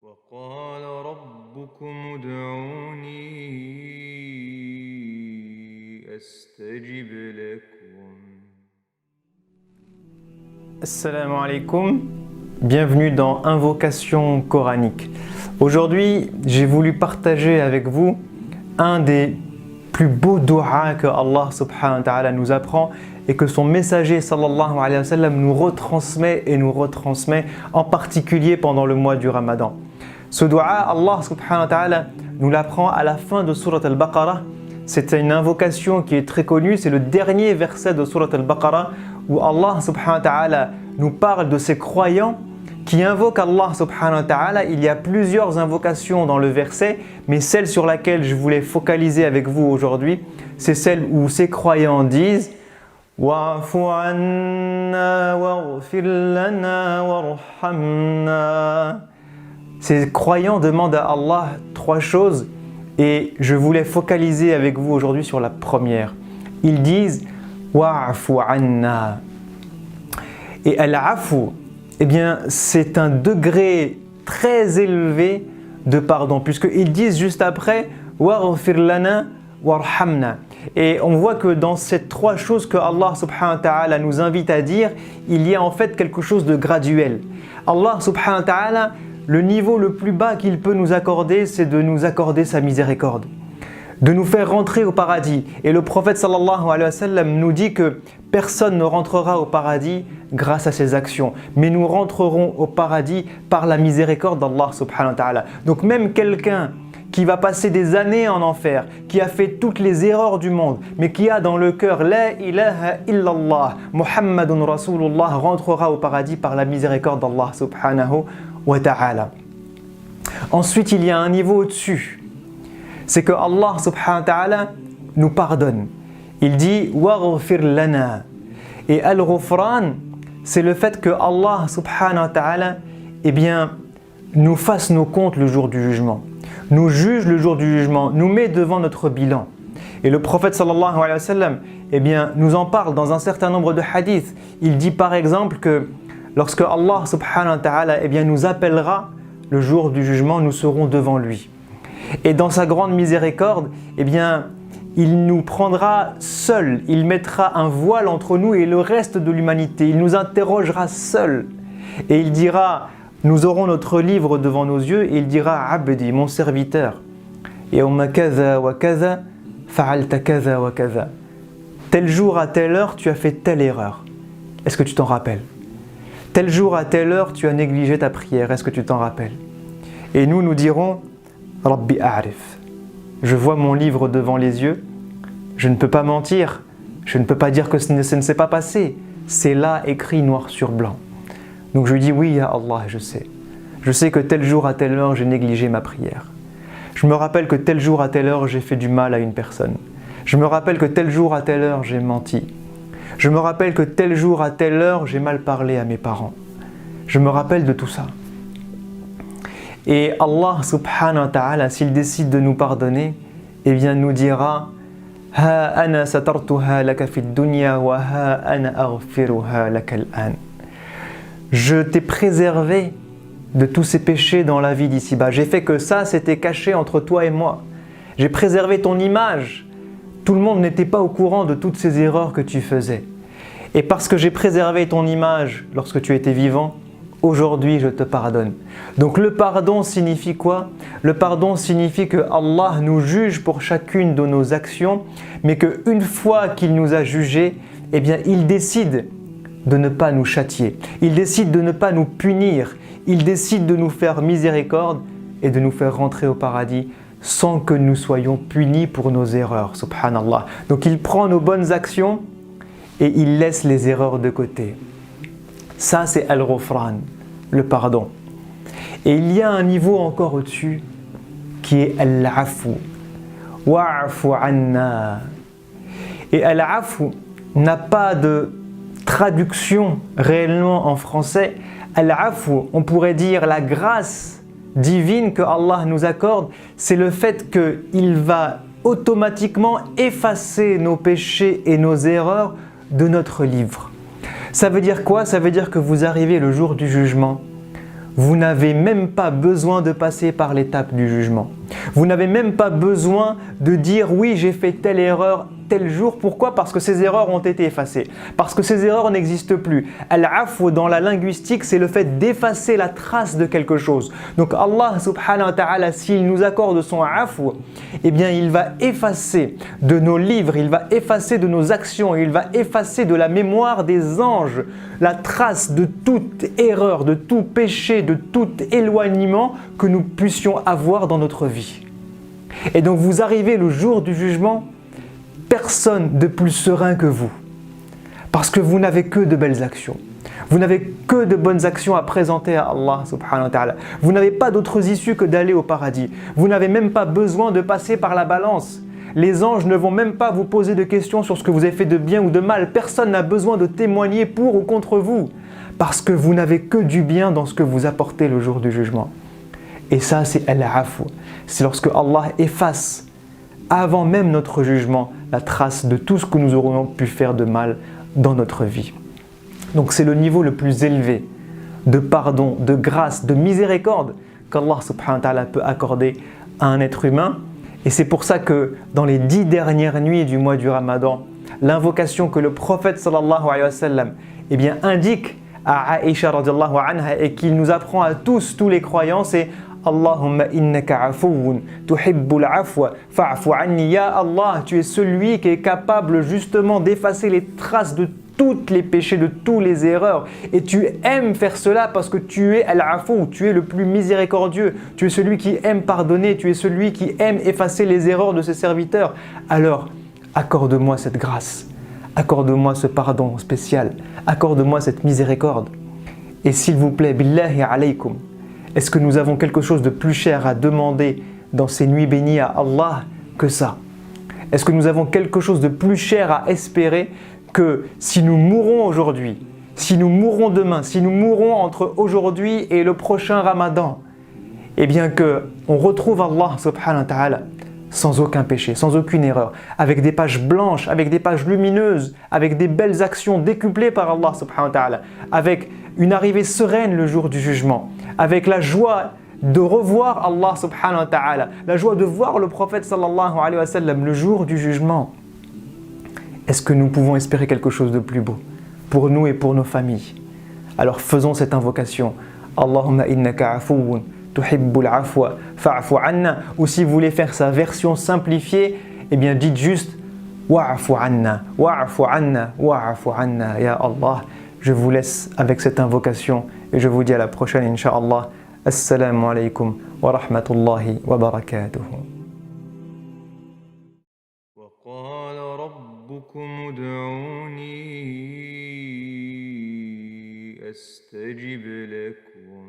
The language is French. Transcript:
وقال ربكم ادعوني أستجب لكم. Assalamu alaikum, bienvenue dans Invocation coranique. Aujourd'hui, j'ai voulu partager avec vous un des plus beaux du'as que Allah subhanahu wa ta'ala nous apprend et que son messager sallallahu alayhi wa sallam nous retransmet en particulier pendant le mois du Ramadan. Ce du'a, Allah subhanahu wa ta'ala nous l'apprend à la fin de Surat al-Baqarah. C'est une invocation qui est très connue, c'est le dernier verset de Surat al-Baqarah où Allah subhanahu wa ta'ala nous parle de ces croyants qui invoquent Allah subhanahu wa ta'ala. Il y a plusieurs invocations dans le verset, mais celle sur laquelle je voulais focaliser avec vous aujourd'hui, c'est celle où ces croyants disent Wa'fu anna waghfir lana warhamna. Ces croyants demandent à Allah trois choses et je voulais focaliser avec vous aujourd'hui sur la première. Ils disent Wa'fu anna. Et al-afu, eh bien, c'est un degré très élevé de pardon, puisqu'ils disent juste après Waghfir lana warhamna. Et on voit que dans ces trois choses que Allah subhanahu wa ta'ala nous invite à dire, il y a en fait quelque chose de graduel. Allah subhanahu wa ta'ala, le niveau le plus bas qu'il peut nous accorder, c'est de nous accorder sa miséricorde, de nous faire rentrer au paradis. Et le prophète sallallahu alayhi wa sallam nous dit que personne ne rentrera au paradis grâce à ses actions, mais nous rentrerons au paradis par la miséricorde d'Allah subhanahu wa ta'ala. Donc même quelqu'un qui va passer des années en enfer, qui a fait toutes les erreurs du monde, mais qui a dans le cœur La ilaha illallah, Muhammadun Rasulullah, rentrera au paradis par la miséricorde d'Allah subhanahu wa ta'ala. Ensuite, il y a un niveau au-dessus. C'est que Allah subhanahu wa ta'ala nous pardonne. Il dit Waghfir lana. Et al-Ghufran, c'est le fait que Allah subhanahu wa ta'ala nous fasse nos comptes le jour du jugement, nous juge le jour du jugement, nous met devant notre bilan. Et le prophète sallallahu alayhi wa sallam nous en parle dans un certain nombre de hadiths. Il dit par exemple que lorsque Allah subhanahu wa ta'ala nous appellera le jour du jugement, nous serons devant lui. Et dans sa grande miséricorde, il nous prendra seul, il mettra un voile entre nous et le reste de l'humanité. Il nous interrogera seul et il dira, nous aurons notre livre devant nos yeux et il dira Abdi, mon serviteur, yawma kaza wa kaza, fa'alta kaza wa kaza. Tel jour à telle heure, tu as fait telle erreur. Est-ce que tu t'en rappelles? Tel jour à telle heure, tu as négligé ta prière. Est-ce que tu t'en rappelles? Et nous dirons Rabbi a'rif. Je vois mon livre devant les yeux. Je ne peux pas mentir. Je ne peux pas dire que ce ne s'est pas passé. C'est là écrit noir sur blanc. Donc je lui dis oui, ya Allah, je sais. Je sais que tel jour à telle heure, j'ai négligé ma prière. Je me rappelle que tel jour à telle heure, j'ai fait du mal à une personne. Je me rappelle que tel jour à telle heure, j'ai menti. Je me rappelle que tel jour à telle heure, j'ai mal parlé à mes parents. Je me rappelle de tout ça. Et Allah subhanahu wa ta'ala, s'il décide de nous pardonner, nous dira Ha ana satartuha laka fid dunya wa ha ana aghfiruha laka al-an. Je t'ai préservé de tous ces péchés dans la vie d'ici-bas. J'ai fait que ça, c'était caché entre toi et moi. J'ai préservé ton image. Tout le monde n'était pas au courant de toutes ces erreurs que tu faisais. Et parce que j'ai préservé ton image lorsque tu étais vivant, aujourd'hui je te pardonne. Donc le pardon signifie quoi? Le pardon signifie que Allah nous juge pour chacune de nos actions, mais qu'une fois qu'il nous a jugés, il décide de ne pas nous châtier. Il décide de ne pas nous punir. Il décide de nous faire miséricorde et de nous faire rentrer au paradis sans que nous soyons punis pour nos erreurs, subhanallah. Donc il prend nos bonnes actions et il laisse les erreurs de côté. Ça c'est al-Ghufran, le pardon. Et il y a un niveau encore au-dessus qui est al-Afu. Wa'fu anna. Et al-Afu n'a pas de traduction réellement en français. Al-Afu, on pourrait dire la grâce divine que Allah nous accorde, c'est le fait qu'il va automatiquement effacer nos péchés et nos erreurs de notre livre. Ça veut dire quoi? Ça veut dire que vous arrivez le jour du jugement, vous n'avez même pas besoin de passer par l'étape du jugement. Vous n'avez même pas besoin de dire « oui, j'ai fait telle erreur tel jour ». Pourquoi? Parce que ces erreurs ont été effacées. Parce que ces erreurs n'existent plus. Al-afw dans la linguistique, c'est le fait d'effacer la trace de quelque chose. Donc Allah subhanahu wa ta'ala, s'il nous accorde son afw, eh bien il va effacer de nos livres, il va effacer de nos actions, il va effacer de la mémoire des anges la trace de toute erreur, de tout péché, de tout éloignement que nous puissions avoir dans notre vie. Et donc vous arrivez le jour du jugement, personne de plus serein que vous. Parce que vous n'avez que de belles actions. Vous n'avez que de bonnes actions à présenter à Allah subhanahu wa ta'ala. Vous n'avez pas d'autres issues que d'aller au paradis. Vous n'avez même pas besoin de passer par la balance. Les anges ne vont même pas vous poser de questions sur ce que vous avez fait de bien ou de mal. Personne n'a besoin de témoigner pour ou contre vous. Parce que vous n'avez que du bien dans ce que vous apportez le jour du jugement. Et ça, c'est al-afw. C'est lorsque Allah efface, avant même notre jugement, la trace de tout ce que nous aurions pu faire de mal dans notre vie. Donc c'est le niveau le plus élevé de pardon, de grâce, de miséricorde qu'Allah subhanahu wa ta'ala peut accorder à un être humain. Et c'est pour ça que dans les 10 dernières nuits du mois du Ramadan, l'invocation que le prophète sallallahu alayhi wa sallam indique à Aïcha radiallahu anha et qu'il nous apprend à tous les croyants, c'est Allahumma innaka afuwun tuhibbul afwa fa'fu anni. Ya Allah, tu es celui qui est capable justement d'effacer les traces de tous les péchés, de toutes les erreurs. Et tu aimes faire cela parce que tu es al-afou, tu es le plus miséricordieux. Tu es celui qui aime pardonner, tu es celui qui aime effacer les erreurs de ses serviteurs. Alors, accorde-moi cette grâce, accorde-moi ce pardon spécial, accorde-moi cette miséricorde. Et s'il vous plaît, billahi alaykum, est-ce que nous avons quelque chose de plus cher à demander dans ces nuits bénies à Allah que ça? Est-ce que nous avons quelque chose de plus cher à espérer que si nous mourons aujourd'hui, si nous mourons demain, si nous mourons entre aujourd'hui et le prochain Ramadan, eh bien qu'on retrouve Allah subhanahu wa ta'ala sans aucun péché, sans aucune erreur, avec des pages blanches, avec des pages lumineuses, avec des belles actions décuplées par Allah subhanahu wa ta'ala, avec une arrivée sereine le jour du jugement, avec la joie de revoir Allah subhanahu wa ta'ala, la joie de voir le prophète sallallahu alayhi wa sallam le jour du jugement. Est-ce que nous pouvons espérer quelque chose de plus beau pour nous et pour nos familles? Alors faisons cette invocation. Allahumma innaka afuwun tuhibbul afwa fa'fu anna. Ou si vous voulez faire sa version simplifiée, eh bien dites juste wa'fu anna, wa'fu anna, wa'fu anna. Ya Allah, je vous laisse avec cette invocation et je vous dis à la prochaine incha'Allah. Assalamu alaikum wa rahmatullahi wa barakatuh. وقال ربكم ادعوني أستجب لكم